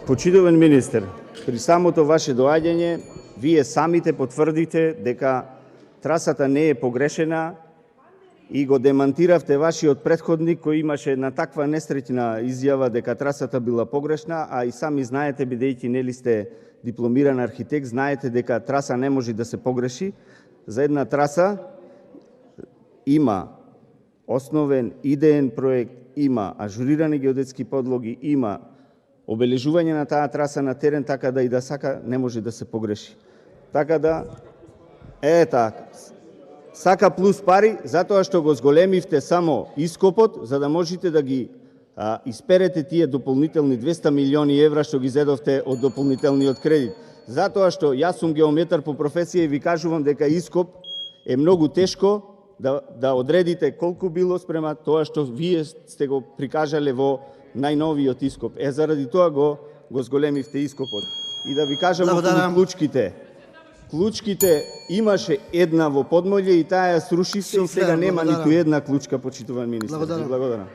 Почитуван министер, при самото ваше доаѓање, вие самите потврдите дека трасата не е погрешена и го демантиравте вашиот претходник кој имаше една таква несреќна изјава дека трасата била погрешна, а и сами знаете, бидејќи нели сте дипломиран архитект, знаете дека траса не може да се погреши. За една траса има основен идеен проект, има ажурирани геодетски подлоги, има обележување на таа траса на терен, така да и да сака не може да се погреши. Така да сака плюс пари, затоа што го зголемивте само ископот, за да можете да ги исперете тие дополнителни 200 милиони евра што ги зедовте од дополнителниот кредит. Затоа што јас сум геометар по професија и ви кажувам дека ископ е многу тешко да одредите колку било спрема тоа што вие сте го прикажале во најновиот ископ. Заради тоа го зголемивте ископот. И да ви кажам околу клучките имаше една во подмолје и таа ја срушивте и сега нема ниту една клучка, почитуван министер. Благодарам.